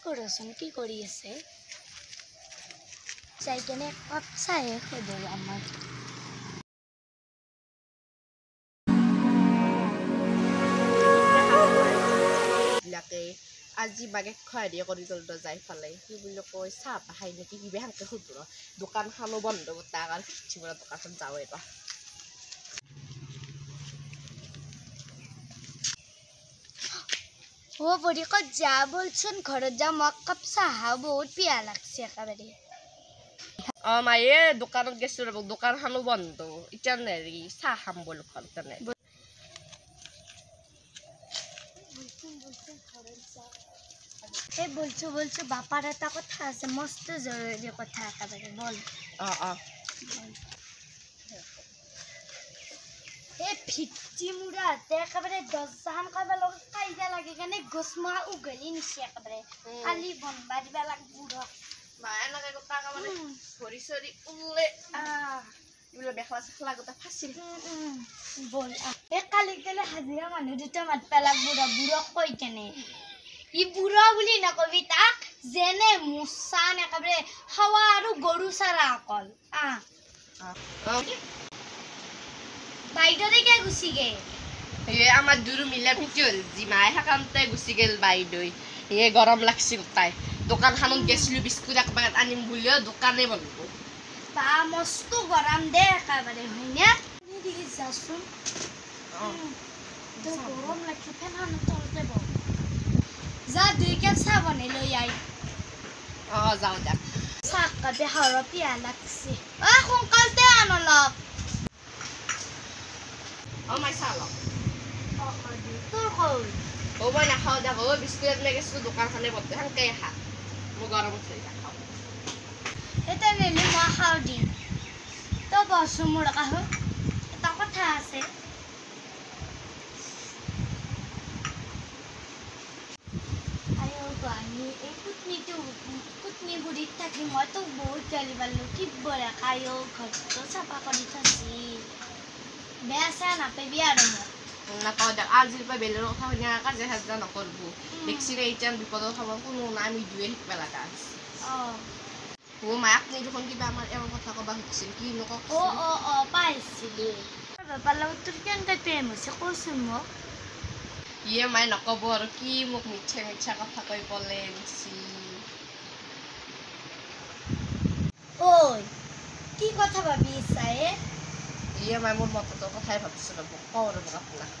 সুৰচোন কি কৰি আছে চাই কেনে কাপ চাই খেদে আমাৰ লাকে আজি বাগে খোৱা দিয়ে কৰি তলটো যাই ফালে কি বুলি কয় চাহ পাহাই নেকি কিবা হালকে সুধো দোকানখনো বন্ধ তাক আৰু কিছুমান দোকানখন যাওঁ এবাৰ ও বড়ি কত যা বলছুন ঘৰত যা মোক কাপ চাহ বহুত পিয়া লাগছে একেবাৰে মায়ে দোকানত গেছো ৰব দোকানখনো বন্ধ এতিয়া নেৰি চাহ খাম বল ঘৰতে বলছো বাপাৰ এটা কথা আছে মস্ত জৰুৰী কথা একেবাৰে বল ভিত্তি মুৰাতে একেবাৰে 10 কাবা লগত কাইজা লাগি কেনে গোসমা উগলি নিছে একেবাৰে কালি বনবা দিবা লাগব মায়ে লাগে কথা মানে ভৰি চৰি উলে ইবলে বেখলা সখলা গটা ফাছিল বল কালি গলে হাজিৰা মানুহ দুটা মাতবা লাগব বুঢ়ক কই কেনে ই বুঢ়া বুলি নকবি তাক যেনে মুছান একেবাৰে হাৱা আৰু গৰু চাৰা অকল বাইদৰে কে গুছি গে আমার দুরু মিলা পিচল জি মায়ে হাকামতে গুছি গেল বাইদই গরম লাগছিল তাই দোকান খানত গেছিলো বিস্কুট এক প্যাকেট আনিম বলিও দোকানে বন্ধ তা মস্ত গরম দে একেবারে হইনা দিদি যাসুন তো গরম লাগছে ফেন হানো তলতে বল যা দুই কাপ চা বনাই লই আই যাও যা চাক কাটে হাওয়া পিয়া লাগছে সোনকালতে আন অলপ মাই চাল তোর কই ও মই নাখাও দেখো বিস্কুট লৈ গেছো দোকানখনে বন্ধ হানকে খা মই গরম উঠে খাও এটা নেলি মা খাও দিম তো বসু মোর কাহ এটা কথা আছে আয়ো গানি এই কুটনি বুড়িত থাকি মই তো বহুত গালি পারলো কি বড়া খায়ো ঘর তো চাপা কৰি থাকি বেয়া চা নাপাবি আৰু নাপাও দেখ আজিৰ পৰা বেলেগৰ কথা শুনি কাজে হাজা নকৰবো দেখছিনে এতিয়া বিপদৰ খবৰ কোনো নাই আমি দুয়ে শিকবা লাগা ও মাক নি যখন কিবা আমাৰ এমন কথা কবা হচ্ছিল কি নকক পাইছিলি বাবা লগত তোৰ কেনেকৈ প্ৰেম হৈছে কচোন মোক ইয়ে মায়ে নকব আৰু কি মোক মিছা মিছা কথা কৈ পলে নিছি ঐ কি কথা ভাবি আছায়ে ইয়ে মায়ে মোৰ মততো কথাই ভাবিছিল কওঁ আৰু মোক আপোনাক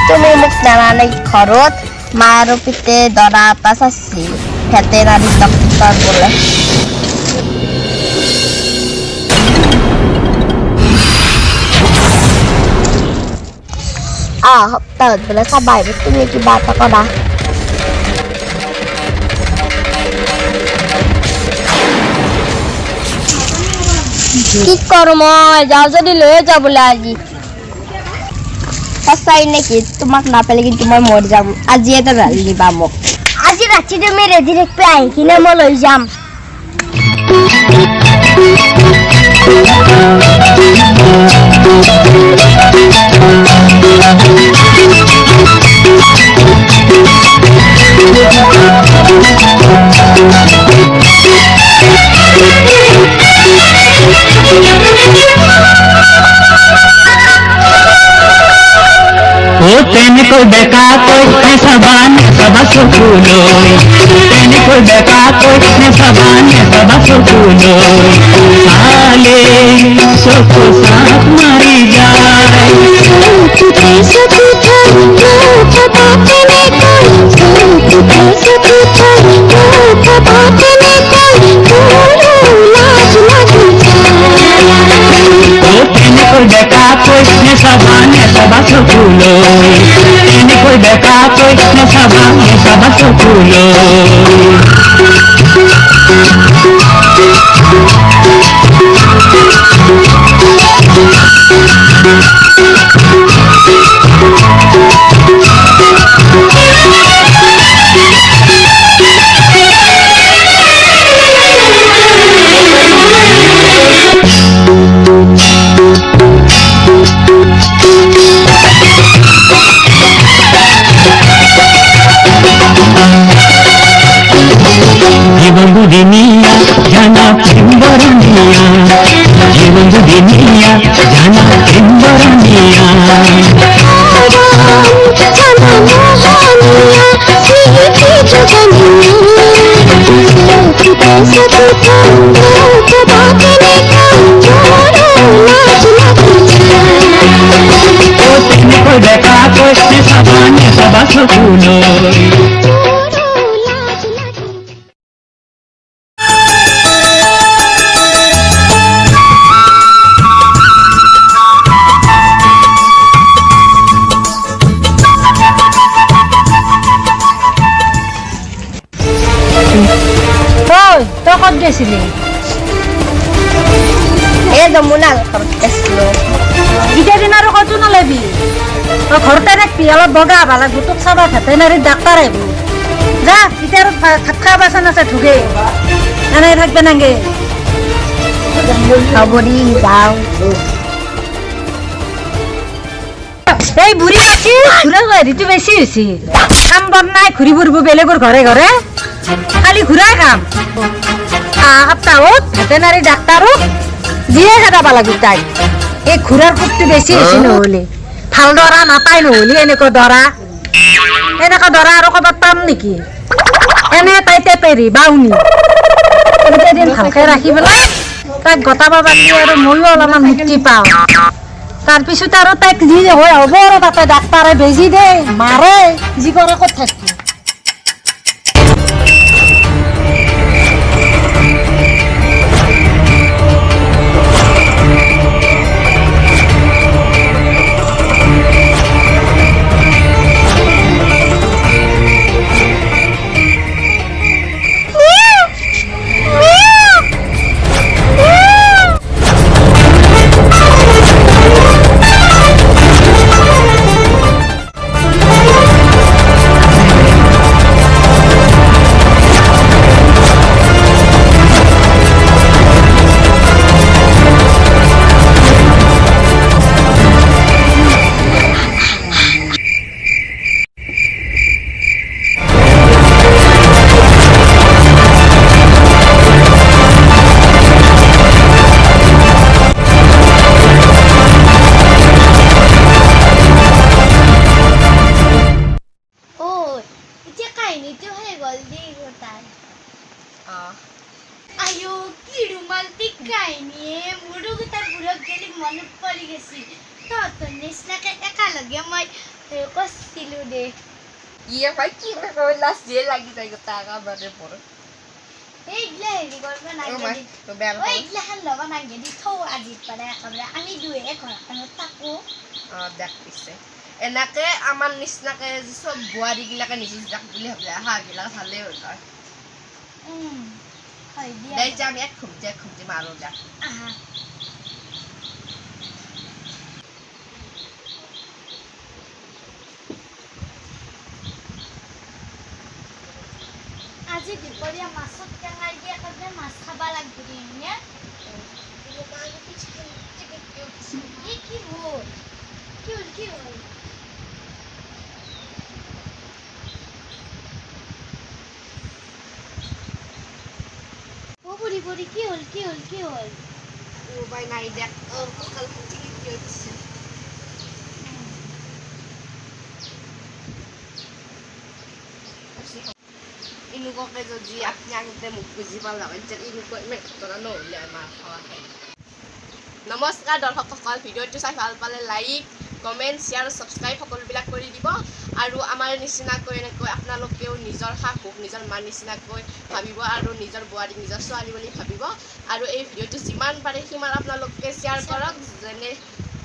তুমি মোক জানানে ঘৰত মা আৰু পিতে দৰা এটা চাইছিল ভেটেনাৰী ডক্টৰ বোলে সপ্তাহত বোলে চাবা আহিব তুমি কিবা এটা কৰা কি কৰো মই যাওঁ যদি লৈ যাওঁ বোলে আজি সঁচাই নেকি তোমাক নাপালে কিন্তু মই মৰি যাম আজি এটা ৰালি দিবা মোক আজি ৰাতি তুমি ৰেডি ৰাখি আহি কিনে মই লৈ যাম তেনেকৈ বেকাকৈ নেচাবা নেচাবা চকুলৈ তেনেকৈ বেকাকৈ নেচাবা নেচাবা চকুলৈ চালে চকু চাপ মাৰি যায় তেনেকৈ বেকাকৈ নেচাবা নেচাবা চকুলৈ তেনেকৈ বেকাকৈ নেচাবা নেচাবা চকুলৈ जीवन दुनिया जाना प्रेमरनिया जीवन दुनिया जाना प्रेमरनिया তেনেকৈ বেকাকৈ নেচাবা নেচাবা চকুলৈ ক'ত গৈছিলি এই যমুনাৰ ঘৰত গৈছিলোঁ ইটা দিন আৰু ক'তো নলবি তই ঘৰতে থাকবি অলপ বগা ভালা গোটক চাবা ভেটেনাৰীত ডাক্তাৰ আহিব যা ইটা আৰু ভাত খাব বাচন আছে ঢুকে এনে থাকবে নাগে হ'ব দি যাওঁ এই বুঢ়ী পাতি ঘূৰা হেৰিটো বেছি হৈছে কাম বন নাই ঘূৰি ফুৰিব বেলেগৰ ঘৰে ঘৰে খালি ঘূৰাই কাম সপ্তাহত ভেটেনাৰী ডাক্তাৰক দিয়ে খেদাব লাগিব তাইক এই ঘূৰাৰ কোপটো বেছি হৈছে নহ'লে ভাল দৰা নাপায় নহ'লে এনেকুৱা দৰা আৰু ক'ৰবাত পাম নেকি এনে তাই টেপেৰি বাউনি গোটেইদিন ভালকে ৰাখি পেলাই তাইক গটাব পাৰিলে আৰু ময়ো অলপমান মুক্তি পাওঁ তাৰপিছত আৰু তাইক যি হৈ হ'ব আৰু তাতে ডাক্তাৰে বেজি দে মাৰে যি কৰে ক'ত থাকিব Iya, pagi kalau last dia lagi saya ketara berada pun. Gila ni korban nak jadi. Gila hantar nak jadi tahu ajib pada kamera. Ami dua ekor, anu taku. Dak bisa. Enaknya aman nisna kayak sesuatu buari gila kan isi dak boleh ha gila salah orang. Hai dia. Dari jam ya kumje malu dak. আজি দুপৰীয়া মাছত টেঙা দিয়া কাৰণে মাছ খাব লাগিব নে কি হ'ল ও বুড়ি কি হ'ল ও ভাই নাই দেখ কাল কুচি কি হচ্ছে ইনুককে যদি আপনি আগতে মোক বুজি পালা হয় যে ইনুকৈ ইমান ঘটনা নহ'লে আমাৰ খাৱা খাই নমস্কাৰ দৰ্শকসকল ভিডিঅ'টো চাই ভাল পালে লাইক কমেণ্ট শ্বেয়াৰ ছাবস্ক্ৰাইব সকলোবিলাক কৰি দিব আৰু আমাৰ নিচিনাকৈ এনেকৈ আপোনালোকেও নিজৰ শাহুক নিজৰ মাৰ নিচিনাকৈ ভাবিব আৰু নিজৰ বোৱাৰীক নিজৰ ছোৱালী বুলি ভাবিব আৰু এই ভিডিঅ'টো যিমান পাৰে সিমান আপোনালোকে শ্বেয়াৰ কৰক যেনে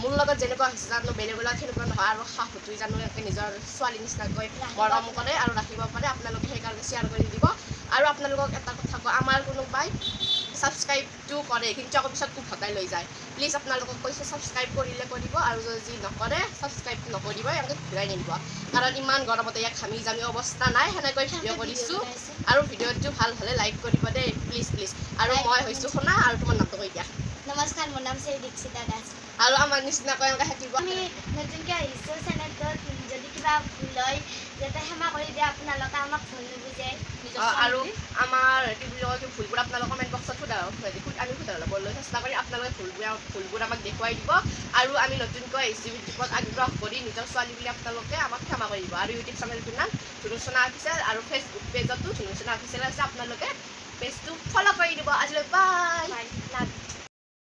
মোৰ লগত যেনেকুৱা হৈছে জানো বেলেগৰ লগত সেনেকুৱা নহয় আৰু শাহুটোৱে জানো নিজৰ ছোৱালী নিচিনাকৈ মৰম কৰে আৰু ৰাখিব পাৰে আপোনালোকে সেইকাৰণে শ্বেয়াৰ কৰি দিব আৰু আপোনালোকক এটা কথা কওঁ আমাৰ কোনোবাই ছাবস্ক্ৰাইবটো কৰে কিন্তু আকৌ পিছত উভতাই লৈ যায় প্লিজ আপোনালোকক কৈছোঁ ছাবস্ক্ৰাইব কৰিলে কৰিব আৰু যদি নকৰে ছাবস্ক্ৰাইব নকৰিব এনেকৈ ঘূৰাই নিদিব কাৰণ ইমান গৰমতে ইয়াত ঘামি জামি অৱস্থা নাই সেনেকৈ ভিডিঅ' কৰিছোঁ আৰু ভিডিঅ'টো ভাল হ'লে লাইক কৰিব দেই প্লিজ প্লিজ আৰু মই হৈছোঁ শুনা আৰু তোমাৰ নামটো কৈ দিয়া নমস্কাৰ মোৰ নাম শ্ৰী দীক্ষিতা দাস আৰু আমাৰ নিচিনাকৈ এনেকৈ থাকিব আমি নতুনকৈ আহিছোঁ চেনেলটোত যদি কিবা ভুল হয় যাতে ক্ষমা কৰি দিয়ে আপোনালোকে আমাক ভুল নুবুজে আৰু আমাৰ কি বুলি কয় ভুলবোৰ আপোনালোকৰ কমেণ্ট বক্সত আমি শুধাবলৈ চেষ্টা কৰি আপোনালোকে ভুলবোৰ আমাক দেখুৱাই দিব আৰু আমি নতুনকৈ আহিছোঁ ইউটিউবত আগ্ৰহ কৰি নিজৰ ছোৱালী বুলি আপোনালোকে আমাক ক্ষমা কৰি দিব আৰু ইউটিউব চেনেলটোৰ নাম ধুনুচনা অফিচিয়েল আৰু ফেচবুক পেজতো ধুনুচনা অফিচিয়েল আছে আপোনালোকে পেজটো ফ'ল' কৰি দিব আজিলৈ বাই